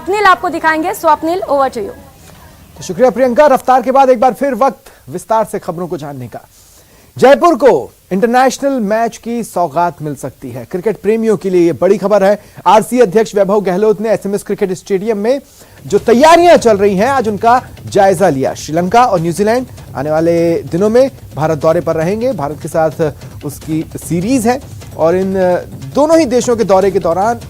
स्वप्निल आपको दिखाएंगे। Swapnil, over to you. तो शुक्रिया प्रियंका। रफ्तार के बाद एक बार फिर वक्त विस्तार से खबरों को जानने का। जयपुर को इंटरनेशनल मैच की सौगात मिल सकती है। क्रिकेट प्रेमियों के लिए यह बड़ी खबर है। आरसीए अध्यक्ष वैभव गहलोत ने एसएमएस क्रिकेट स्टेडियम में जो तैयारियां चल रही हैं आज उनका जायजा लिया। श्रीलंका और न्यूजीलैंड आने वाले दिनों में भारत दौरे पर रहेंगे। भारत के साथ उसकी सीरीज है और इन दोनों ही देशों के दौरे के दौरान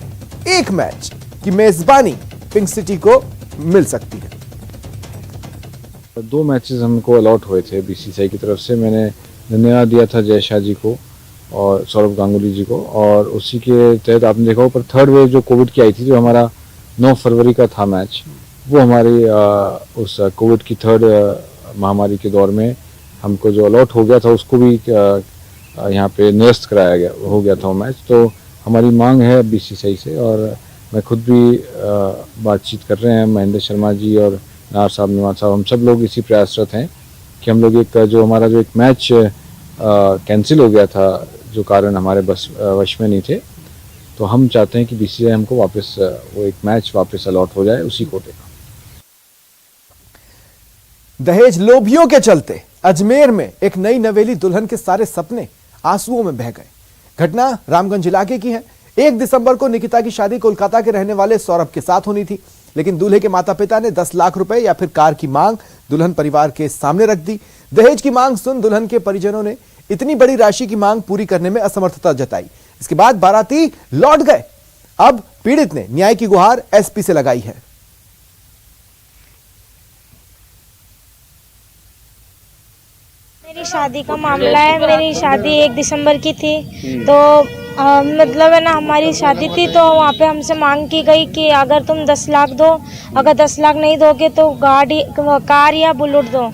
एक मैच की मेजबानी पिंक सिटी को मिल सकती है। 2 मैचेस हमको अलॉट हुए थे बीसीसीआई की तरफ से। मैंने धन्यवाद दिया था जय शाह जी को और सौरभ गांगुली जी को, और उसी के तहत आपने देखा हो पर थर्ड वेव जो कोविड की आई थी, जो हमारा 9 फरवरी का था मैच, वो हमारी उस कोविड की थर्ड महामारी के दौर में हमको जो अलॉट हो गया था उसको भी यहाँ पे निरस्त कराया गया हो गया था वो मैच। तो हमारी मांग है बीसीसीआई से, और मैं खुद भी बातचीत कर रहे हैं महेंद्र शर्मा जी और नार साहब, नवाज साहब, हम सब लोग इसी प्रयासरत हैं कि हम लोग हमारा जो एक मैच कैंसिल हो गया था जो कारण हमारे वश में नहीं थे, तो हम चाहते हैं कि बीसीसीआई हमको वापस वो एक मैच वापस अलॉट हो जाए उसी कोटे का। दहेज लोभियों के चलते अजमेर में एक नई नवेली दुल्हन के सारे सपने आंसुओं में बह गए। घटना रामगंज इलाके की है। 1 दिसंबर को निकिता की शादी कोलकाता के रहने वाले सौरभ के साथ होनी थी, लेकिन दूल्हे के माता पिता ने 10 लाख रुपए या फिर कार की मांग दुल्हन परिवार के सामने रख दी। दहेज की मांग सुन दुल्हन के परिजनों ने इतनी बड़ी राशि की मांग पूरी करने में असमर्थता जताई। इसके बाद बाराती लौट गए। अब पीड़ित ने न्याय की गुहार एसपी से लगाई है। मेरी शादी का मामला है। मेरी शादी 1 दिसंबर की थी, तो मतलब है ना, हमारी शादी थी तो वहाँ पे हमसे मांग की गई कि अगर तुम 10 लाख दो, अगर 10 लाख नहीं दोगे तो गाड़ी, कार या बुलेट दो।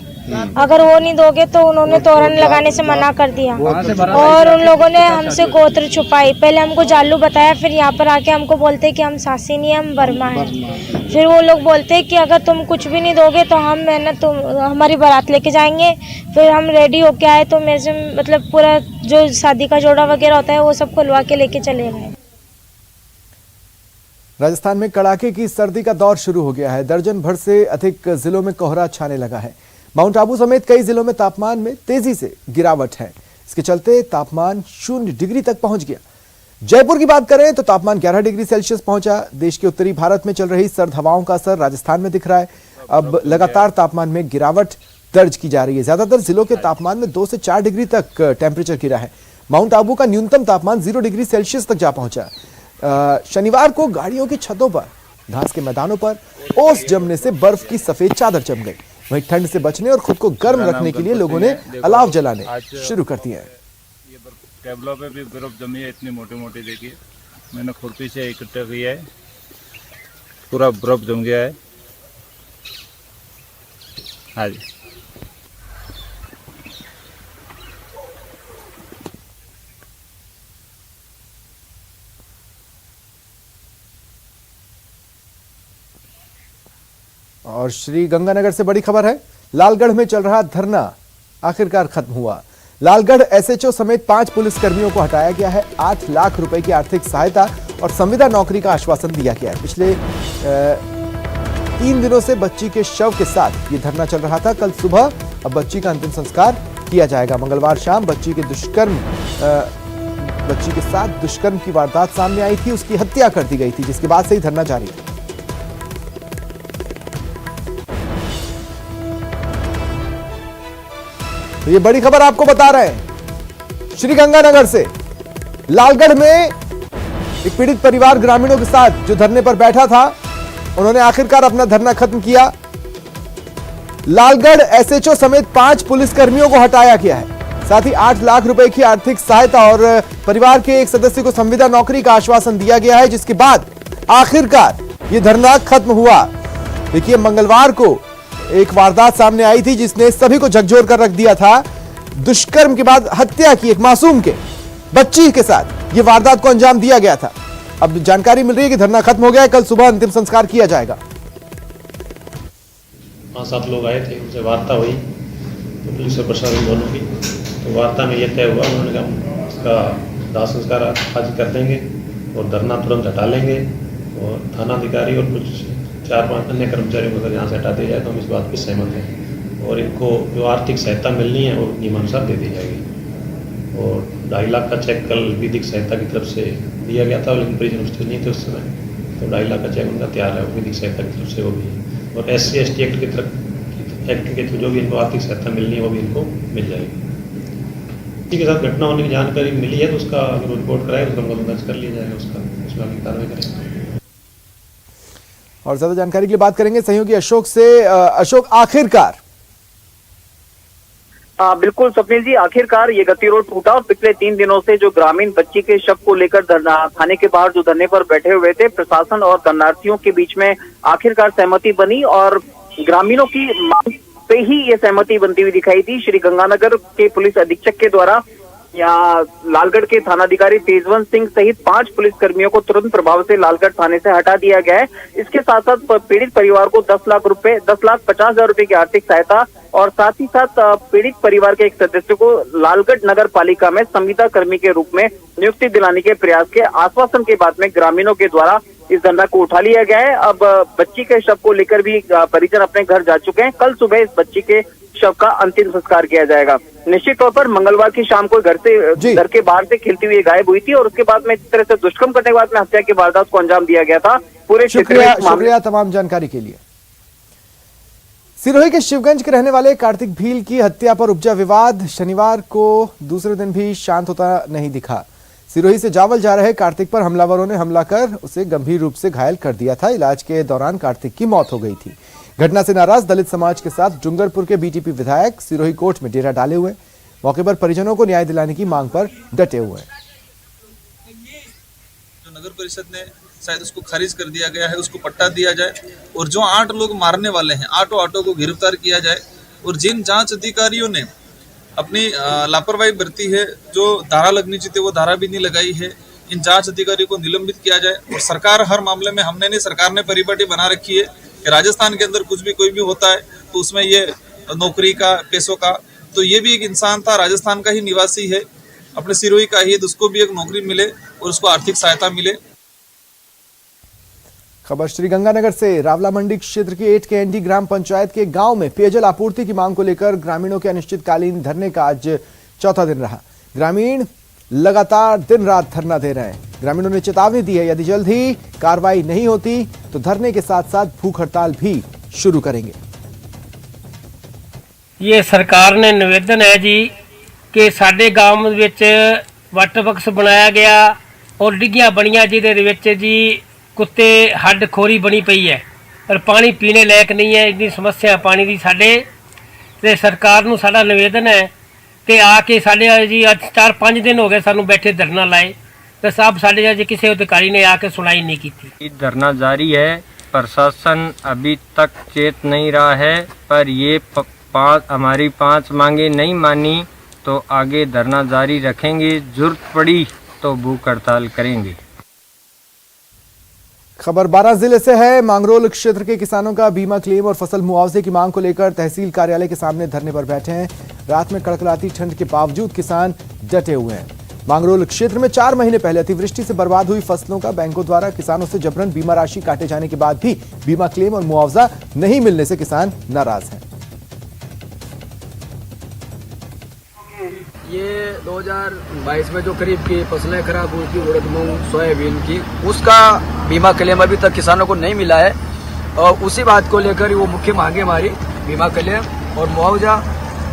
अगर वो नहीं दोगे तो उन्होंने तोरण लगाने से मना कर दिया, और उन लोगों ने हमसे गोत्र छुपाई। पहले हमको जालू बताया, फिर यहाँ पर आके हमको बोलते कि हम सासी नहीं है, हम वर्मा है। फिर वो लोग बोलते कि अगर तुम कुछ भी नहीं दोगे तो हम है ना तुम हमारी बारात लेके जाएंगे। फिर हम रेडी होके आए तो मेरे से मतलब पूरा जो शादी का जोड़ा वगैरह होता है वो सब खुलवा के लेके चले गए। राजस्थान में कड़ाके की सर्दी का दौर शुरू हो गया है। दर्जन भर से अधिक जिलों में कोहरा छाने लगा है। माउंट आबू समेत कई जिलों में तापमान में तेजी से गिरावट है। इसके चलते तापमान 0 डिग्री तक पहुंच गया। जयपुर की बात करें तो तापमान 11 डिग्री सेल्सियस पहुंचा। देश के उत्तरी भारत में चल रही सर्द हवाओं का असर राजस्थान में दिख रहा है। अब लगातार तापमान में गिरावट दर्ज की जा रही है। ज्यादातर जिलों के तापमान में 2 से 4 डिग्री तक टेम्परेचर गिरा है। माउंट आबू का न्यूनतम तापमान 0 डिग्री सेल्सियस तक जा पहुंचा। शनिवार को गाड़ियों की छतों पर, घास के मैदानों पर ओस जमने से बर्फ की सफेद चादर जम गई। वहीं ठंड से बचने और खुद को गर्म रखने के लिए लोगों ने अलाव जलाने शुरू कर दिए हैं। ये टेबलों पे भी बर्फ जमी है, इतनी मोटी मोटी। देखिए मैंने खुरपी से इकट्ठा किया है, पूरा बर्फ जम गया है। हाँ जी, और श्री गंगानगर से बड़ी खबर है। लालगढ़ में चल रहा धरना आखिरकार खत्म हुआ। लालगढ़ एसएचओ समेत 5 पुलिसकर्मियों को हटाया गया है। 8 लाख रुपए की आर्थिक सहायता और संविदा नौकरी का आश्वासन दिया गया है। पिछले 3 दिनों से बच्ची के शव के साथ ये धरना चल रहा था। कल सुबह अब बच्ची का अंतिम संस्कार किया जाएगा। मंगलवार शाम बच्ची के साथ दुष्कर्म की वारदात सामने आई थी, उसकी हत्या कर दी गई थी, जिसके बाद से ही धरना जारी है। तो ये बड़ी खबर आपको बता रहे हैं श्री गंगानगर से। लालगढ़ में एक पीड़ित परिवार ग्रामीणों के साथ जो धरने पर बैठा था, उन्होंने आखिरकार अपना धरना खत्म किया। लालगढ़ एसएचओ समेत 5 पुलिसकर्मियों को हटाया गया है। साथ ही 8 लाख रुपए की आर्थिक सहायता और परिवार के एक सदस्य को संविदा नौकरी का आश्वासन दिया गया है, जिसके बाद आखिरकार यह धरना खत्म हुआ। देखिए मंगलवार को एक वारदात सामने आई थी जिसने सभी को झकझोर कर रख दिया था। दुष्कर्म के बाद हत्या की एक मासूम के बच्ची के साथ यह वारदात को अंजाम दिया गया था। अब जानकारी मिल रही है कि धरना खत्म हो गया है। कल सुबह अंतिम संस्कार किया जाएगा। 5-7 लोग आए थे, उनसे वार्ता हुई तो पुलिस और प्रशासन दोनों की। तो वार्ता में यह तय हुआ, उन्होंने कहा इसका दाह संस्कार आज कर देंगे और धरना तुरंत हटा लेंगे। और थाना अधिकारी और कुछ 4-5 अन्य कर्मचारियों को अगर यहाँ से हटा दिया जाए तो हम इस बात की सहमत हैं। और इनको जो आर्थिक सहायता मिलनी है वो नियमानुसार दे दी जाएगी। और 2.5 लाख का चेक कल विधिक सहायता की तरफ से दिया गया था, लेकिन परिजन उपस्थित नहीं थे उस समय, तो 2.5 लाख का चेक उनका तैयार है, विधिक सहायता की तरफ से वो भी है। और SC/ST एक्ट के थ्रू जो भी इनको आर्थिक सहायता मिलनी है वो भी इनको मिल जाएगी। इसी के साथ घटना होने की जानकारी मिली है तो उसका अगर रिपोर्ट कराए तो हम दर्ज कर लिया जाएगा, उसमें आगे कार्रवाई करेंगे। और ज्यादा जानकारी के लिए बात करेंगे सहयोगी अशोक से। अशोक, आखिरकार बिल्कुल स्वप्निल जी, आखिरकार ये गतिरोध टूटा और पिछले 3 दिनों से जो ग्रामीण बच्ची के शव को लेकर थाने के बाहर जो धरने पर बैठे हुए थे, प्रशासन और दंडार्थियों के बीच में आखिरकार सहमति बनी और ग्रामीणों की मांग पे ही ये सहमति बनती हुई दिखाई दी। श्री गंगानगर के पुलिस अधीक्षक के द्वारा यहाँ लालगढ़ के थानाधिकारी तेजवंत सिंह सहित 5 पुलिसकर्मियों को तुरंत प्रभाव से लालगढ़ थाने से हटा दिया गया है। इसके साथ साथ पीड़ित परिवार को 10,50,000 रुपए की आर्थिक सहायता और साथ ही साथ पीड़ित परिवार के एक सदस्य को लालगढ़ नगर पालिका में संविदा कर्मी के रूप में नियुक्ति दिलाने के प्रयास के आश्वासन के बाद में ग्रामीणों के द्वारा इस धंधा को उठा लिया गया है। अब बच्ची के शव को लेकर भी परिजन अपने घर जा चुके हैं। कल सुबह इस बच्ची के शव का अंतिम संस्कार किया जाएगा। निश्चित तौर पर मंगलवार की शाम को घर के बाहर से खिलती हुई गायब हुई थी और उसके बाद में इस तरह से दुष्कर्म करने के बाद में हत्या की वारदात को अंजाम दिया गया था। पूरे शुक्रिया तमाम जानकारी के लिए। सिरोही के शिवगंज के रहने वाले कार्तिक भील की हत्या पर उपजा विवाद शनिवार को दूसरे दिन भी शांत होता नहीं दिखा। सिरोही से जावल जा रहे कार्तिक पर हमलावरों ने हमला कर उसे गंभीर रूप से घायल कर दिया था। इलाज के दौरान कार्तिक की मौत हो गई थी। घटना से नाराज दलित समाज के साथ डूंगरपुर के बीटीपी विधायक सिरोही कोर्ट में डेरा डाले हुए, मौके पर परिजनों को न्याय दिलाने की मांग पर डटे हुए। जो नगर परिषद ने शायद उसको खारिज कर दिया गया है, उसको पट्टा दिया जाए और जो 8 लोग मारने वाले हैं आटो को गिरफ्तार किया जाए। और जिन जांच अधिकारियों ने अपनी लापरवाही बरती है, जो धारा लगनी चाहिए वो धारा भी नहीं लगाई है, इन जांच अधिकारियों को निलंबित किया जाए। और सरकार हर मामले में, हमने नहीं, सरकार ने परिपाटी बना रखी है कि राजस्थान के अंदर कुछ भी कोई भी होता है तो उसमें ये नौकरी का, पैसों का, तो ये भी एक इंसान था, राजस्थान का ही निवासी है, अपने सिरोही का ही, तो उसको भी एक नौकरी मिले और उसको आर्थिक सहायता मिले। खबर श्रीगंगानगर से। रावला मंडी क्षेत्र की 8 KND ग्राम पंचायत के गांव में पेयजल आपूर्ति की मांग को लेकर ग्रामीणों के अनिश्चितकालीन धरने का आज चौथा दिन रहा। ग्रामीण लगातार दिन रात धरना दे रहे हैं। ग्रामीणों ने चेतावनी दी है, यदि जल्द ही कार्रवाई नहीं होती तो धरने के साथ साथ भूख हड़ताल भी शुरू करेंगे। ये सरकार ने निवेदन है जी कि साडे गांव विच वाटर बक्स बनाया गया और डिग्गियां बनिया जिहदे विच जी कुत्ते हड्ड खोरी बनी पई है पर पानी पीने लायक नहीं है। इतनी समस्या पानी की साडे ते सरकार नूं साडा निवेदन है कि आके साडे जी अज 4-5 दिन हो गए सानू बैठे धरना लाए तो साहब साडे अज किसी अधिकारी ने आके सुनाई नहीं की थी। धरना जारी है, प्रशासन अभी तक चेत नहीं रहा है, पर ये हमारी 5 मांगे नहीं मानी तो आगे धरना जारी रखेंगे, जरूरत पड़ी तो भूख हड़ताल करेंगे। खबर 12 जिले से है। मांगरोल क्षेत्र के किसानों का बीमा क्लेम और फसल मुआवजे की मांग को लेकर तहसील कार्यालय के सामने धरने पर बैठे हैं। रात में कड़कड़ाती ठंड के बावजूद किसान डटे हुए हैं। मांगरोल क्षेत्र में 4 महीने पहले अतिवृष्टि से बर्बाद हुई फसलों का बैंकों द्वारा किसानों से जबरन बीमा राशि काटे जाने के बाद भी बीमा क्लेम और मुआवजा नहीं मिलने से किसान नाराज हैं। ये 2022 में जो करीब की फसलें खराब हुई थी, उड़द, मूंग, सोयाबीन की, उसका बीमा क्लेम अभी तक किसानों को नहीं मिला है और उसी बात को लेकर वो मुख्य मांगे हमारी बीमा क्लेम और मुआवजा,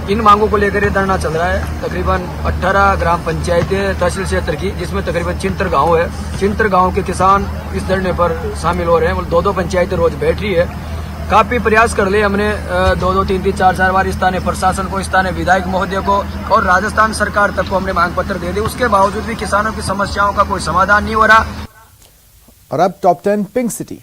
इन मांगों को लेकर ये धरना चल रहा है। तकरीबन 18 ग्राम पंचायतें तहसील क्षेत्र की, जिसमें तकरीबन 73 गाँव है। 73 गाँव के किसान इस धरने पर शामिल हो रहे हैं। 2-2 पंचायतें रोज बैठ रही है। काफी प्रयास कर लिए हमने, 2-2, 3-3, 4-4 बार स्थानीय प्रशासन को, स्थानीय विधायक महोदय को और राजस्थान सरकार तक को हमने मांग पत्र दे दिए। उसके बावजूद भी किसानों की समस्याओं का कोई समाधान नहीं हो रहा। और अब top 10 pink city.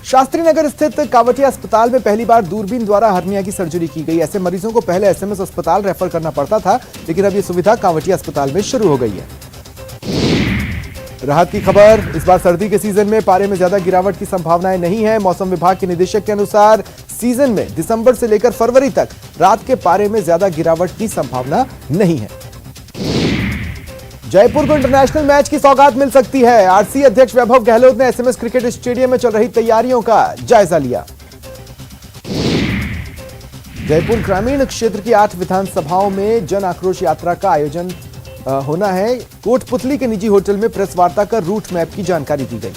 Shastri Nagar स्थित कावटिया अस्पताल में पहली बार दूरबीन द्वारा हर्निया की सर्जरी की गई। ऐसे मरीजों को पहले SMS अस्पताल रेफर करना पड़ता था, लेकिन अब ये सुविधा कावटिया अस्पताल में शुरू हो गई है। राहत की खबर, इस बार सर्दी के सीजन में पारे में ज्यादा गिरावट की संभावनाएं नहीं है। मौसम विभाग के निदेशक के अनुसार सीजन में दिसंबर से लेकर फरवरी तक रात के पारे में ज्यादा गिरावट की संभावना नहीं है। जयपुर को इंटरनेशनल मैच की सौगात मिल सकती है। आरसी अध्यक्ष वैभव गहलोत ने एसएमएस क्रिकेट स्टेडियम में चल रही तैयारियों का जायजा लिया। जयपुर ग्रामीण क्षेत्र की 8 विधानसभाओं में जन आक्रोश यात्रा का आयोजन होना है। कोटपुतली के निजी होटल में प्रेस वार्ता कर रूट मैप की जानकारी दी गई।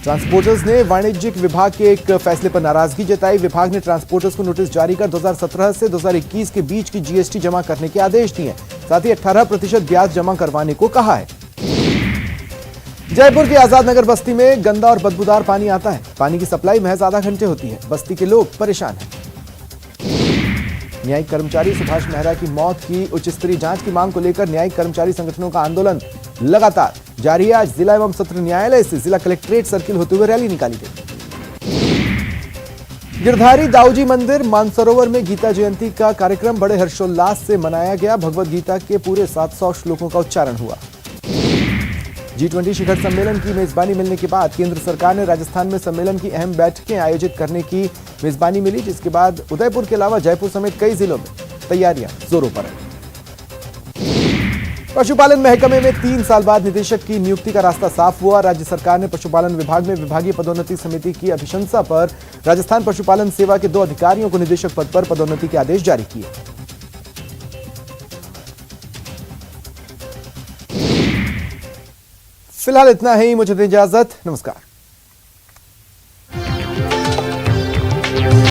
ट्रांसपोर्टर्स ने वाणिज्यिक विभाग के एक फैसले पर नाराजगी जताई। विभाग ने ट्रांसपोर्टर्स को नोटिस जारी कर 2017 से 2021 के बीच की जीएसटी जमा करने के आदेश दिए। साथ ही 18% ब्याज जमा करवाने को कहा है। जयपुर की आजाद नगर बस्ती में गंदा और बदबूदार पानी आता है। पानी की सप्लाई महज आधा घंटे होती है। बस्ती के लोग परेशान हैं। न्यायिक कर्मचारी सुभाष मेहरा की मौत की उच्च स्तरीय जांच की मांग को लेकर न्यायिक कर्मचारी संगठनों का आंदोलन लगातार जारी है। आज जिला एवं सत्र न्यायालय से जिला कलेक्ट्रेट सर्किल होते हुए रैली निकाली गई। गिरधारी दाऊजी मंदिर मानसरोवर में गीता जयंती का कार्यक्रम बड़े हर्षोल्लास से मनाया गया। भगवद गीता के पूरे 700 श्लोकों का उच्चारण हुआ। G20 शिखर सम्मेलन की मेजबानी मिलने के बाद केंद्र सरकार ने राजस्थान में सम्मेलन की अहम बैठकें आयोजित करने की मेजबानी मिली, जिसके बाद उदयपुर के अलावा जयपुर समेत कई जिलों में तैयारियां जोरों पर हैं। पशुपालन महकमे में 3 साल बाद निदेशक की नियुक्ति का रास्ता साफ हुआ। राज्य सरकार ने पशुपालन विभाग में विभागीय पदोन्नति समिति की अभिशंसा पर राजस्थान पशुपालन सेवा के 2 अधिकारियों को निदेशक पद पर पदोन्नति के आदेश जारी किए। फिलहाल इतना ही, मुझे दें इजाजत, नमस्कार।